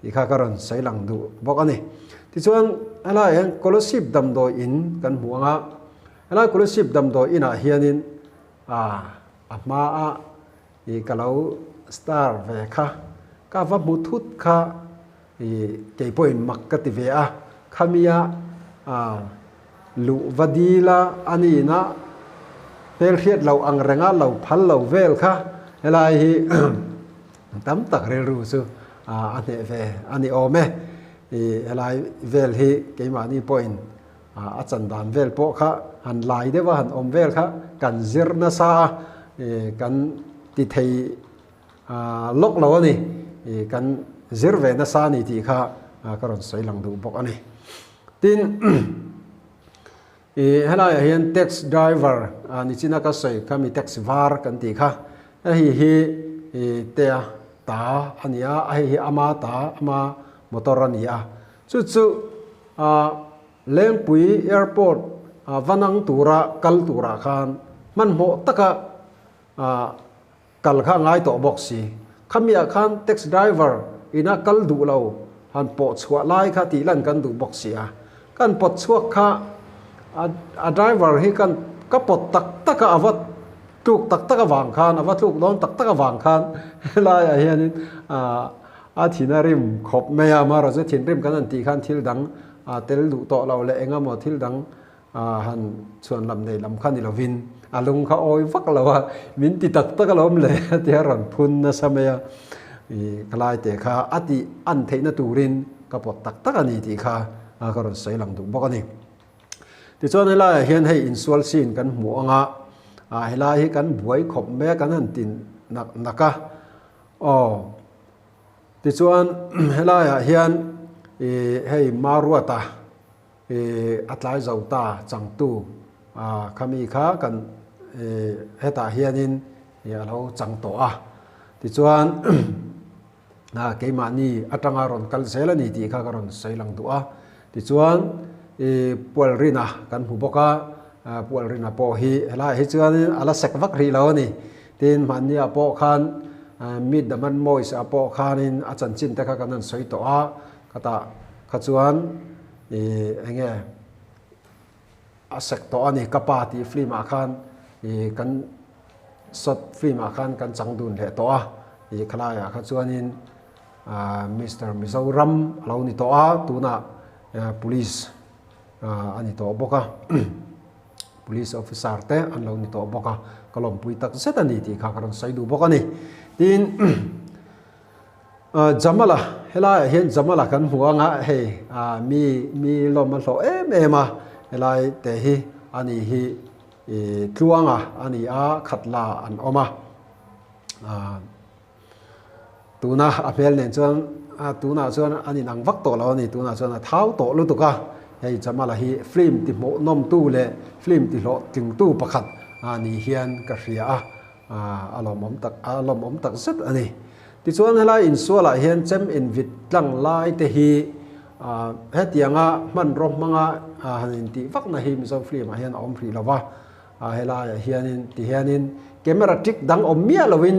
thì kha karon sai lang du bok ani ti chuan ala en scholarship dam do in kan muanga ala scholarship dam do ina hianin ama a i kalau star ve kha ka va muthut kha i ke point mak ka ti ve a khamia lu vadila ani na pel khiat lo ang renga lo phal lo vel kha helai hi tam tak re ru su ane ve ani ome i helai vel hi ke ma ni point a chan dan vel po kha han lai de wa han om vel kha kan zir na sa kan ti thei lok lo ni kan zir ve na sa ni ti kha karon sai lang du bok ani tin helai hian taxi driver ni china ka sai kami taxi var kan ti kha hi te ta ania hi ama ta ama motor ania chu lengpui airport vanang tura kal tura khan man mo taka kal kha ngai to box si khamia khan taxi driver ina kal du lo han po chua lai kha ti lan kan du box si kan pot chuak kha a driver hi kan ka pot tak taka awat tuk tak taka wang khan awat tuk don tak taka wang khan lai a hian a thinarim khop meya ma ra je thinrim kan an ti khan thil dang tel du to lo le enga mo thil dang han chuan lam nei lam khan ni lovin alung kha oi vak lawa min ti tak taka lom le ti ran phun na sameya i kalai te kha ati an theina turin ka pot tak tak ani ti kha ka ron sai lang du bok ani ti chuan hela hian hei insual sin kan mu anga hela hi kan buai khop me kan an tin naka ti chuan hela hian hei maruata atlai zauta changtu khami kha kan heta hianin ya lo changto ti chuan ke mani atanga ron kal selani ti kha karon sai lang du ti chuan pual rina kan hu boka pual rina po hi hela hi chuan ala sek vak ri lo ni tin mani apo khan mid daman mois apo khanin achan chin ta kha kanan soi to kata khachuan enge asek to ani kapati film khan kan sot film khan kan changdun le to khalaya khachuanin Mr. Mizoram lo ni to tuna police ani to boka police officer te an lo ni to boka kalom pui tak set ani ti kha karon sai du boka ni tin jamala hela hian jamala kan huanga he mi lom lo ema helai te hi ani hi tluanga ani khatla an oma tuna apel nen chuan tuna chuan ani nang vak to lo ni tuna chuan thau to lu tuka hei jamala hi film ti mo nom tu le film ti lo ting tu pakhat ani hian ka ria alom om tak zet ani ti chuan hela in suala hian chem in vit tlang lai te hi hetianga man rom manga hanin ti vak na hi mi zo film hian om phri lawa hela hianin ti hianin camera trick dang om mia lovin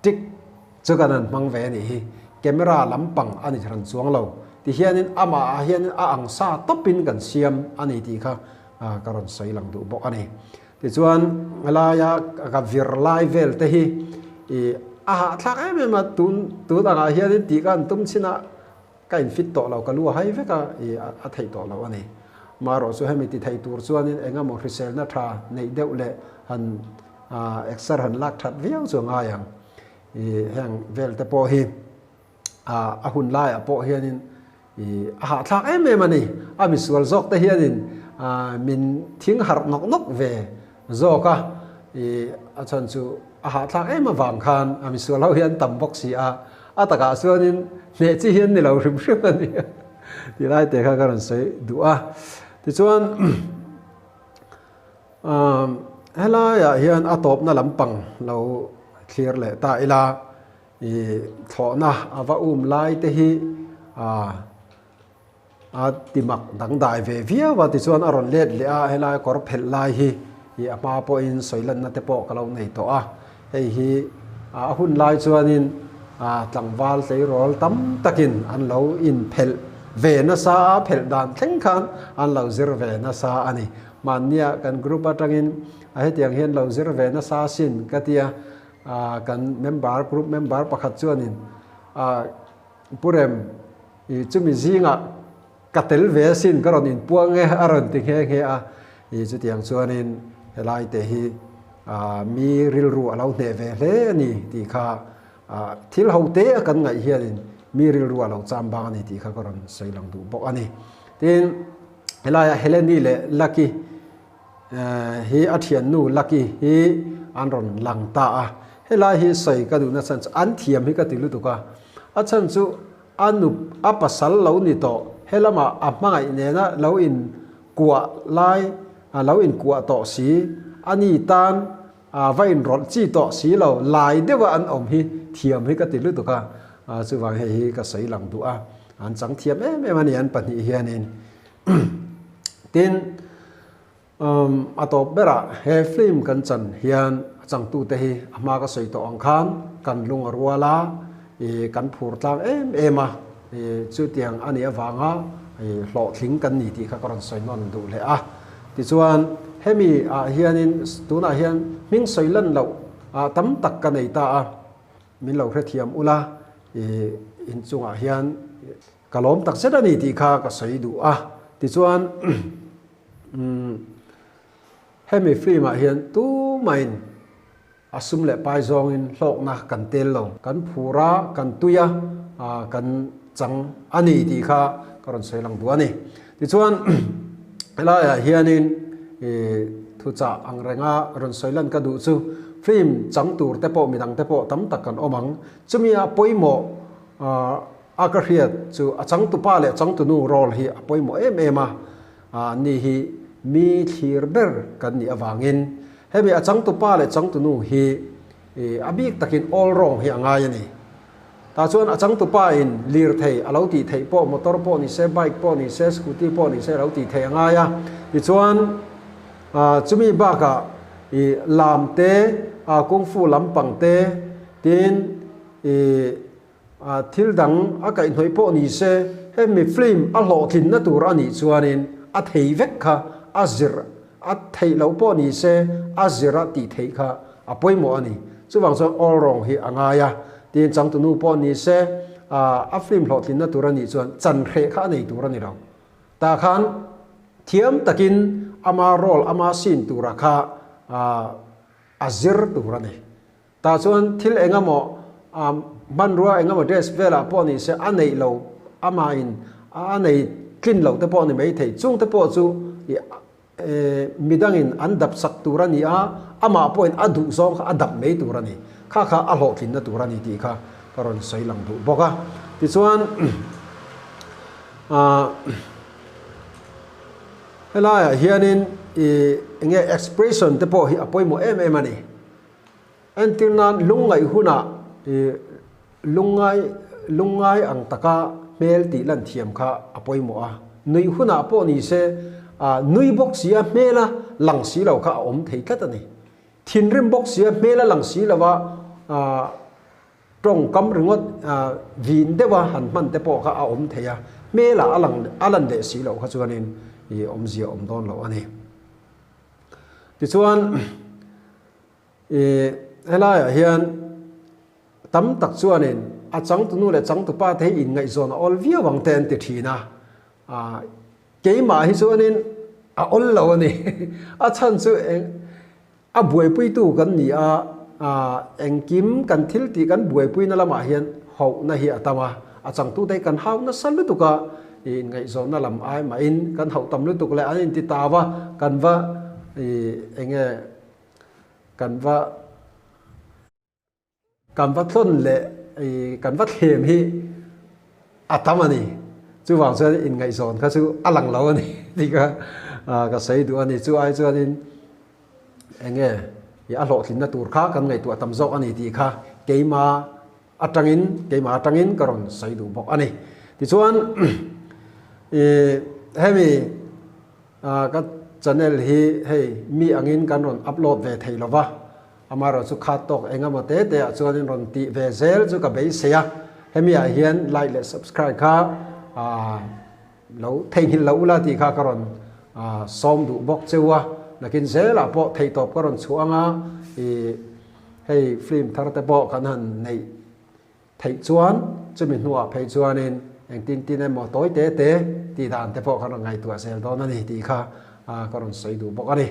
trick chukanan mang ve ni hi camera lampang ani tharan chuang lo ti hianin ama hianin ang sa topin kan siam ani ti kha karon sai lang du bok ani ti chuan alaya ka vir lai vel te hi thak em ma tu da hianin ti kan tum china kain fit to lo ka lu hai ve ka a thei to lo ani maro so hemi ti thei tur chuanin enga mo hrisel na tha nei deuh le han exer han lak that viau chunga yang hang vel te po hi a hun lai a po hianin thak em ani ami sual zok te hianin min thing har nok nok ve zoka a chan chu thak em awang khan ami sual ho hian tam box si ataka chuanin ne chi hian ni lo rim rim ani ti lai te kha karon sei du ti chuan hela ya hian atop na lampang lo clear le ta ila thona awa lai te hi timak dang dai ve via wa ti chuan aron let le hela kor phel lai hi ama po in soilan na te po kalau nei to hei hi hun lai chuanin tlang wal tlei rol tam takin an lo in phel ve na sa phel dan thleng khan an lo zir ve na sa ani mania kan group atangin a hetiang hian lo zir ve na sa sin katia kan member group member pakhat chuanin purem I chumi zinga katel ve sin karon in puang nge aron ti nge a I chu tiang chuanin helai te hi mi ril ru alo ne ve hle ni ti kha thil hote kan ngai hianin mi ril ru alo cham bang ani ti kha karon seilang du bok ani tin helai heleni le lucky hi athian nu lucky hi anron lang ta a helai hi sei ka du na chan an thiam hi ka ti lu tu ka a chan chu anu apasal lo ni to helama apmangai ne na lo in kwa lai lo in kwa to si ani tan vain rol chi to si lo lai dewa an om hi thiam hi ka ti lu tu ka chu wang hi ka sei lang du a an chang thiam em ani an pani hianin tin atop bera he film kan chan hian chang tu te hi ama ka sei to ang khan kan lung arwala kan phur tlang em chu tiang ani awanga hlo thling kan ni ti kha karon soi non du le a ti chuan hemi hianin tuna hian ming soilan lo tam tak ka nei ta a min lo hre thiam ula in chunga hian kalom tak set ani ti kha ka soi du a ti chuan hemi film a hian tu main asum le pai zong in hlok na kan tel lo kan phura kan tuya kan chang ani ti kha karon seilang du ani ti chuan ela hianin thu cha ang renga ron soilan ka du chu film chang tur te po midang te po tam tak kan omang chumia poimo aka hiat chu achang tu pa le chang tu nu rol hi poimo em ni hi mi thir ber kan ni awangin hemi achang tu pa le chang tu nu hi abik takin all wrong hi angai ani ta chuan achang tu pa in lir thei alo ti thei po motor po ni se bike po ni se scooty po ni se alo ti thei angai a ti chuan chumi ba ka lam te kung fu lampang te tin thil dang akai hnoi po ni se hemi film a hlo thin na tur ani chuanin a thei vek kha azir a thei lo po ni se azira ti thei kha apoimo ani chuwang chuan all wrong hi angaya tin chang tu nu po ni se a film hlo thin na tur ani chuan chan khe kha nei tur ani lo ta khan thiam takin ama rol ama sin tura kha azir turani ta chuan thil engamo manrua engamo dress vela po ni se anei lo ama in anei clean lo te po ni mai thei chung te po chu midangin andap sak turani ama point adu zong adap mai turani kha a hlo thin na turani ti kha karon seilang du boka ti chuan helaya hianin nge expression te po hi apoimo em ani until nan lungai huna lungai ang taka mel ti lan thiam kha apoimo nui huna po ni se nui box sia mela lang si lo kha om thei khat ani thin rim box sia mela lang si lawa trong kam ringot vin dewa han man te po kha om theya mela alan de si lo kha chuanin om zia om don lo ani ti chuan helaya hian tam tak chuanin a chang tu nu le chang tu pa the in ngai zona all view wang ten ti thina keima hi chuanin a ol lo ani a chan chu a buai pui tu kan ni engkim kan thil ti kan buai pui na lama hian ho na hi atama a chang tu dei kan hau na sal tu ka ngai zona lam ai ma in kan hau tam lu tu le an ti tawa kan va enge kan va thon le kan va them hi atamani chu wang chuan in ngai zon kha chu alang lo ani ti ka sei du ani chu ai chuan in enge a hlo thin na tur kha kan ngai tu atam zo ani ti kha keima atangin karon sei du bok ani ti chuan hemi ka channel hi hey mi angin kan ron upload ve thei lova amaro chu khatok engamote te chuanin ron ti ve zel chu ka bei sia hemia hian like le subscribe kha lo thei hin lo la ti kha karon som du bok chewa nakin zela po thei top karon chuanga e hei film thar te bo kan han nei thei chuan chumi nuwa phei chuanin eng tin tin em mo toy te te ti dan te po kan ngai tua sel don ani ti kha karon sei du bok ani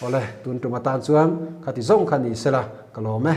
ole tun tu matan chuan khati zong khani sela kalome